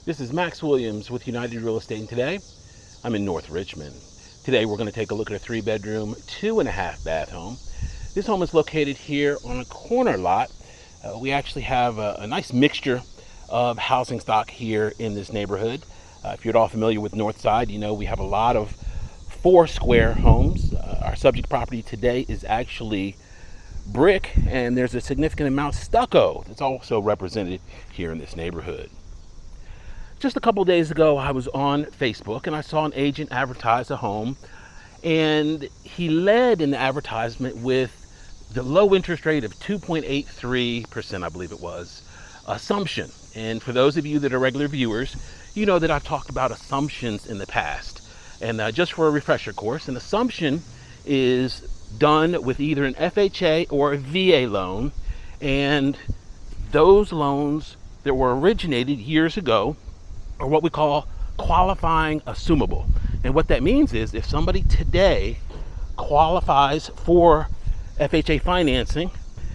This is Max Williams with United Real Estate, and today I'm in North Richmond. Today we're going to take a look at a 3-bedroom, 2.5-bath home. This home is located here on a corner lot. We actually have a nice mixture of housing stock here in this neighborhood. If you're at all familiar with North Side, you know we have a lot of 4-square homes. Our subject property today is actually brick, and there's a significant amount of stucco that's also represented here in this neighborhood. Just a couple days ago, I was on Facebook and I saw an agent advertise a home, and he led in the advertisement with the low interest rate of 2.83%, I believe it was, assumption. And for those of you that are regular viewers, you know that I've talked about assumptions in the past. And just for a refresher course, an assumption is done with either an FHA or a VA loan, and those loans that were originated years ago are what we call qualifying assumable. And what that means is if somebody today qualifies for FHA financing,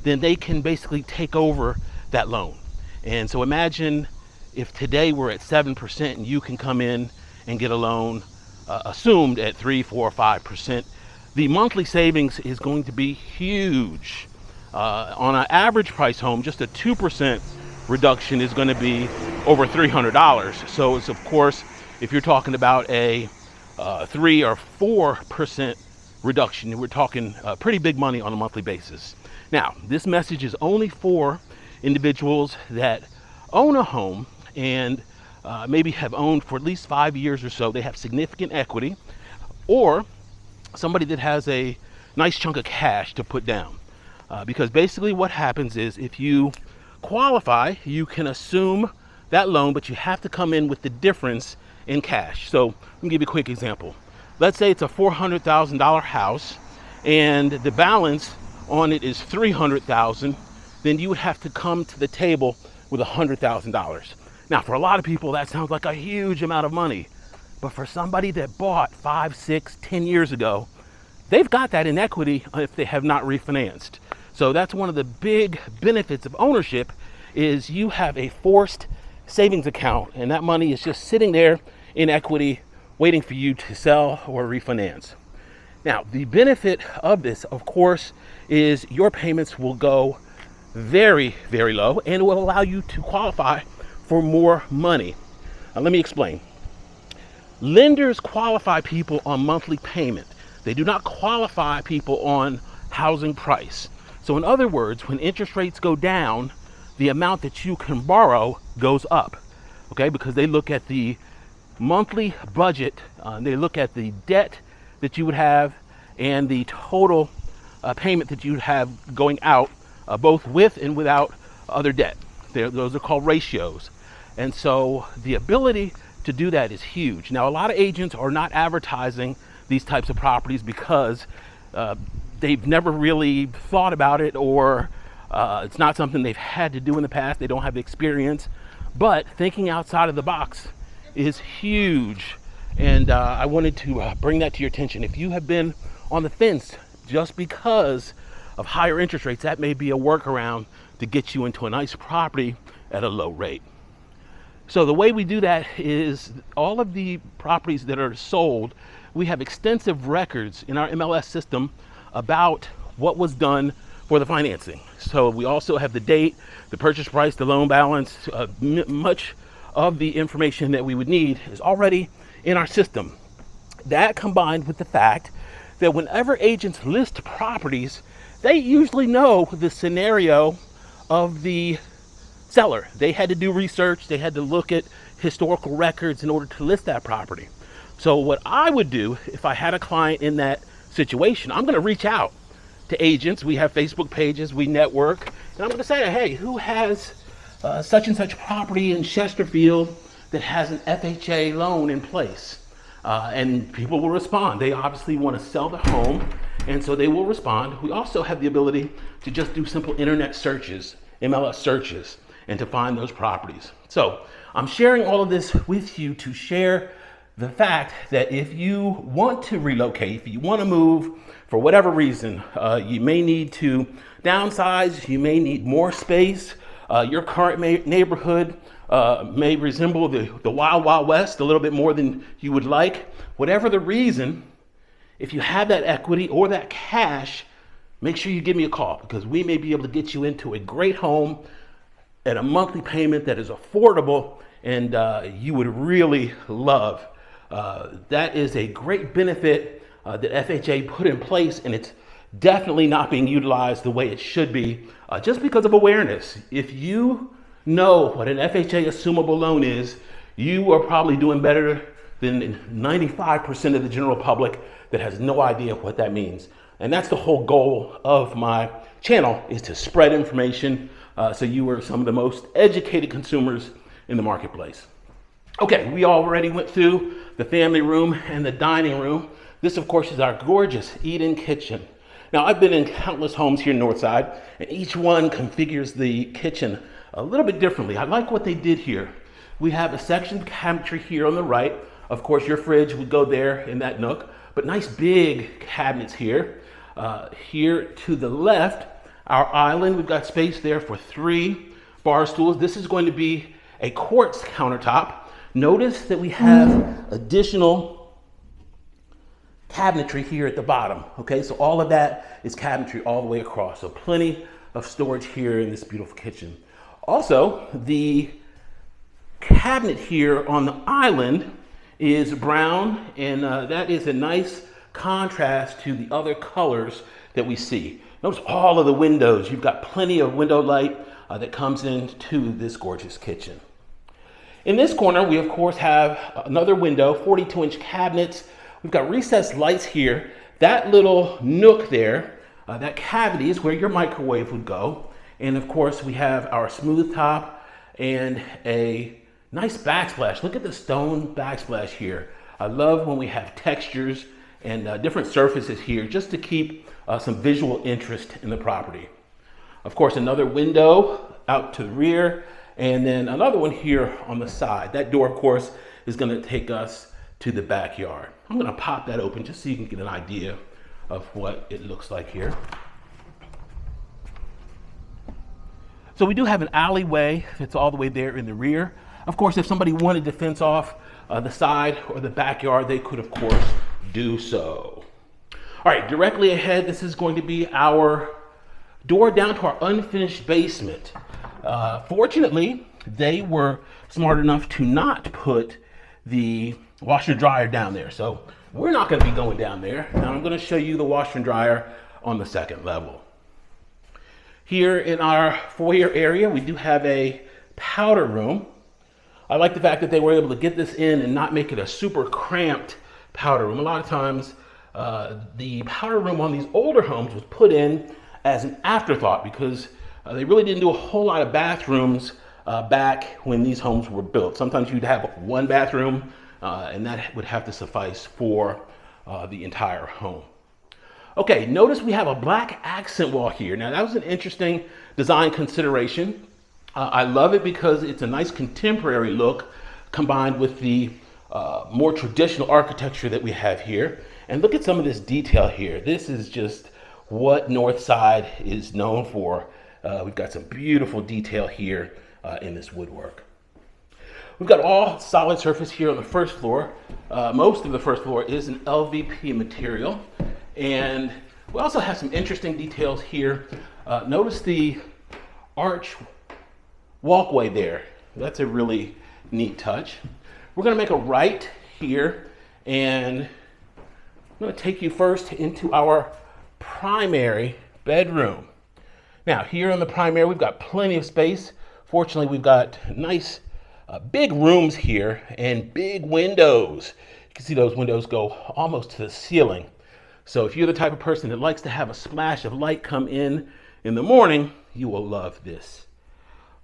then they can basically take over that loan. And so imagine if today we're at 7% and you can come in and get a loan assumed at 3, 4, 5%. The monthly savings is going to be huge. On an average price home, just a 2% reduction is going to be over $300. So it's, of course, if you're talking about a 3 or 4% reduction, we're talking pretty big money on a monthly basis. Now, this message is only for individuals that own a home and maybe have owned for at least 5 years or so. They have significant equity, or somebody that has a nice chunk of cash to put down. Because basically what happens is if you qualify, you can assume that loan, but you have to come in with the difference in cash. So let me give you a quick example. Let's say it's a $400,000 house and the balance on it is $300,000, then you would have to come to the table with $100,000. Now, for a lot of people, that sounds like a huge amount of money, but for somebody that bought 5, 6, 10 years ago, they've got that in equity if they have not refinanced. So that's one of the big benefits of ownership, is you have a forced savings account, and that money is just sitting there in equity waiting for you to sell or refinance. Now, the benefit of this, of course, is your payments will go very, very low, and it will allow you to qualify for more money. Now, let me explain. Lenders qualify people on monthly payment. They do not qualify people on housing price. So in other words, when interest rates go down, the amount that you can borrow goes up, okay? Because they look at the monthly budget, they look at the debt that you would have and the total payment that you would have going out, both with and without other debt. Those are called ratios. And so the ability to do that is huge. Now, a lot of agents are not advertising these types of properties because they've never really thought about it, or it's not something they've had to do in the past. They don't have the experience. But thinking outside of the box is huge. And I wanted to bring that to your attention. If you have been on the fence just because of higher interest rates, that may be a workaround to get you into a nice property at a low rate. So the way we do that is all of the properties that are sold, we have extensive records in our MLS system about what was done for the financing. So we also have the date, the purchase price, the loan balance. Much of the information that we would need is already in our system. That combined with the fact that whenever agents list properties, they usually know the scenario of the seller. They had to do research, they had to look at historical records in order to list that property. So what I would do if I had a client in that situation, I'm going to reach out to agents. We have Facebook pages, we network, and I'm going to say, hey, who has such and such property in Chesterfield that has an FHA loan in place? And people will respond. They obviously want to sell the home, and so they will respond. We also have the ability to just do simple internet searches, MLS searches, and to find those properties. So I'm sharing all of this with you to share the fact that if you want to relocate, if you want to move for whatever reason, you may need to downsize, you may need more space, Your current neighborhood may resemble the Wild Wild West a little bit more than you would like. Whatever the reason, if you have that equity or that cash, make sure you give me a call, because we may be able to get you into a great home at a monthly payment that is affordable and you would really love. That is a great benefit that FHA put in place, and it's definitely not being utilized the way it should be, just because of awareness. If you know what an FHA assumable loan is, you are probably doing better than 95% of the general public that has no idea what that means. And that's the whole goal of my channel, is to spread information so you are some of the most educated consumers in the marketplace. Okay, we already went through the family room and the dining room. This, of course, is our gorgeous eat-in kitchen. Now, I've been in countless homes here in Northside, and each one configures the kitchen a little bit differently. I like what they did here. We have a section of cabinetry here on the right. Of course, your fridge would go there in that nook, but nice big cabinets here. Here to the left, our island, we've got space there for 3 bar stools. This is going to be a quartz countertop. Notice that we have additional cabinetry here at the bottom. Okay, so all of that is cabinetry all the way across. So plenty of storage here in this beautiful kitchen. Also, the cabinet here on the island is brown, and that is a nice contrast to the other colors that we see. Notice all of the windows. You've got plenty of window light that comes into this gorgeous kitchen. In this corner, we of course have another window, 42-inch cabinets. We've got recessed lights here. That little nook there, that cavity is where your microwave would go. And of course, we have our smooth top and a nice backsplash. Look at the stone backsplash here. I love when we have textures and different surfaces here, just to keep some visual interest in the property. Of course, another window out to the rear, and then another one here on the side. That door, of course, is going to take us to the backyard. I'm going to pop that open just so you can get an idea of what it looks like here. So we do have an alleyway that's all the way there in the rear. Of course, if somebody wanted to fence off the side or the backyard, they could, of course, do so. All right, directly ahead, this is going to be our door down to our unfinished basement. Fortunately, they were smart enough to not put the washer and dryer down there. So we're not going to be going down there. Now I'm going to show you the washer and dryer on the second level. Here in our foyer area, we do have a powder room. I like the fact that they were able to get this in and not make it a super cramped powder room. A lot of times, the powder room on these older homes was put in as an afterthought because they really didn't do a whole lot of bathrooms back when these homes were built. Sometimes you'd have one bathroom and that would have to suffice for the entire home. Okay, notice we have a black accent wall here. Now that was an interesting design consideration. I love it because it's a nice contemporary look combined with the more traditional architecture that we have here. And look at some of this detail here. This is just what Northside is known for. We've got some beautiful detail here in this woodwork. We've got all solid surface here on the first floor. Most of the first floor is an LVP material. And we also have some interesting details here. Notice the arch walkway there. That's a really neat touch. We're going to make a right here, and I'm going to take you first into our primary bedroom. Now, here in the primary, we've got plenty of space. Fortunately, we've got nice big rooms here and big windows. You can see those windows go almost to the ceiling. So if you're the type of person that likes to have a splash of light come in the morning, you will love this.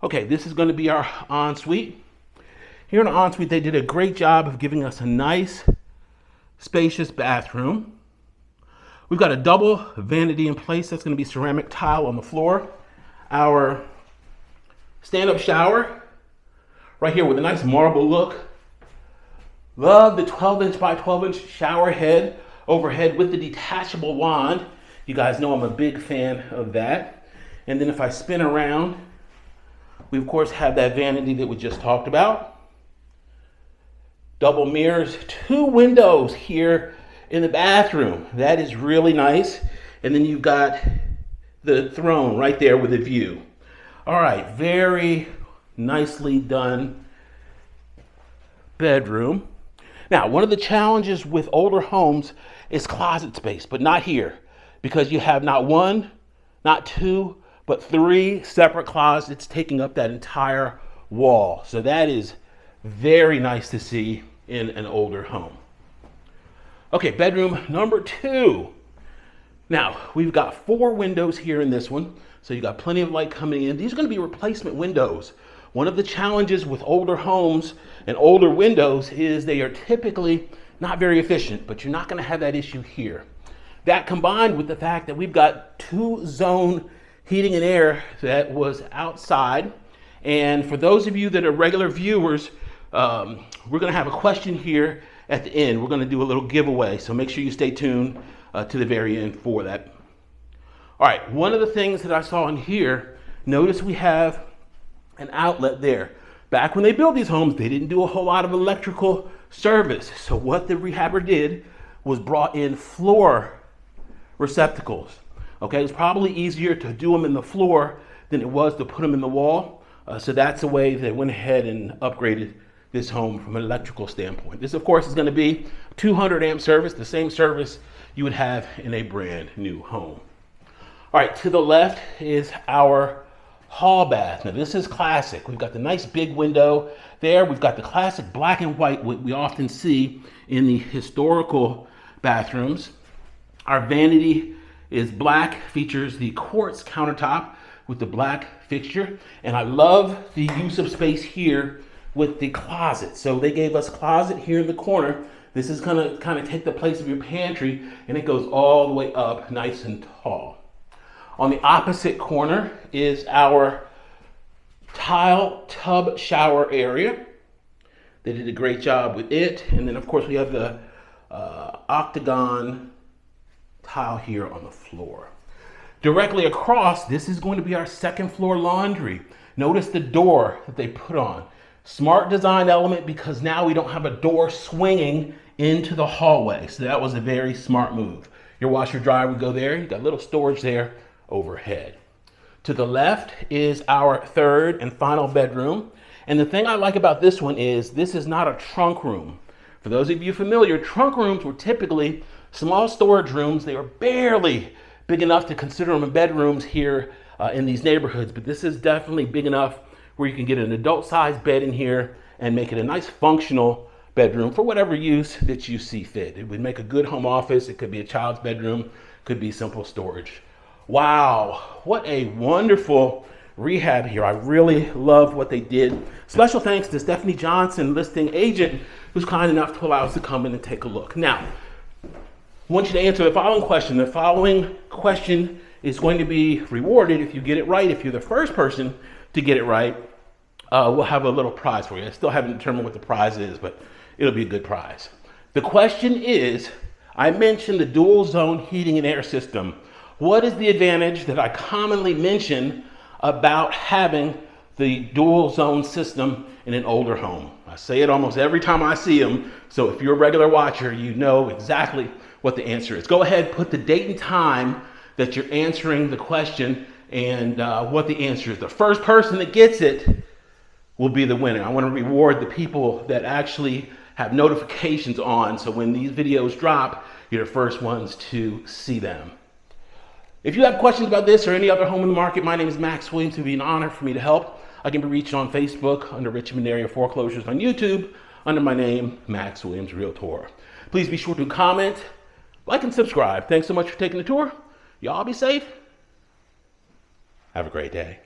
Okay, this is going to be our ensuite. Here in the ensuite, they did a great job of giving us a nice, spacious bathroom. We've got a double vanity in place. That's going to be ceramic tile on the floor. Our stand-up shower right here with a nice marble look. Love the 12-inch by 12-inch shower head overhead with the detachable wand. You guys know I'm a big fan of that. And then if I spin around, We of course have that vanity that we just talked about. Double mirrors, 2 windows here in the bathroom. That is really nice. And then you've got the throne right there with a view. All right, very nicely done bedroom. Now, one of the challenges with older homes is closet space, but not here, because you have not 1, not 2, but 3 separate closets taking up that entire wall. So that is very nice to see in an older home. Okay, bedroom number 2. Now, we've got 4 windows here in this one, so you've got plenty of light coming in. These are going to be replacement windows. One of the challenges with older homes and older windows is they are typically not very efficient, but you're not going to have that issue here. That combined with the fact that we've got 2-zone heating and air that was outside. And for those of you that are regular viewers, we're going to have a question here at the end. We're going to do a little giveaway, so make sure you stay tuned to the very end for that. All right, one of the things that I saw in here, notice we have an outlet there. Back when they built these homes, they didn't do a whole lot of electrical service. So what the rehabber did was brought in floor receptacles. Okay, it's probably easier to do them in the floor than it was to put them in the wall. So that's the way they went ahead and upgraded this home from an electrical standpoint. This, of course, is going to be 200 amp service, the same service you would have in a brand new home. All right, to the left is our hall bath. Now this is classic. We've got the nice big window there. We've got the classic black and white, what we often see in the historical bathrooms. Our vanity is black, features the quartz countertop with the black fixture. And I love the use of space here with the closet. So they gave us a closet here in the corner. This is gonna kind of take the place of your pantry, and it goes all the way up nice and tall. On the opposite corner is our tile tub shower area. They did a great job with it. And then of course we have the octagon tile here on the floor. Directly across, this is going to be our second floor laundry. Notice the door that they put on. Smart design element, because now we don't have a door swinging into the hallway. So that was a very smart move. Your washer dryer would go there. You got a little storage there overhead. To the left is our third and final bedroom. And the thing I like about this one is this is not a trunk room. For those of you familiar, trunk rooms were typically small storage rooms. They were barely big enough to consider them bedrooms here in these neighborhoods, but this is definitely big enough where you can get an adult-sized bed in here and make it a nice functional bedroom for whatever use that you see fit. It would make a good home office. It could be a child's bedroom, could be simple storage. Wow, what a wonderful rehab here. I really love what they did. Special thanks to Stephanie Johnson, listing agent, who's kind enough to allow us to come in and take a look. Now, I want you to answer the following question. The following question is going to be rewarded if you get it right. If you're the first person to get it right, we'll have a little prize for you. I still haven't determined what the prize is, but it'll be a good prize. The question is, I mentioned the dual zone heating and air system. What is the advantage that I commonly mention about having the dual zone system in an older home? I say it almost every time I see them, so if you're a regular watcher, you know exactly what the answer is. Go ahead, put the date and time that you're answering the question and what the answer is. The first person that gets it will be the winner. I want to reward the people that actually have notifications on, so when these videos drop, you're the first ones to see them. If you have questions about this or any other home in the market, my name is Max Williams. It would be an honor for me to help. I can be reached on Facebook under Richmond Area Foreclosures, on YouTube under my name, Max Williams Realtor. Please be sure to comment, like, and subscribe. Thanks so much for taking the tour. Y'all be safe. Have a great day.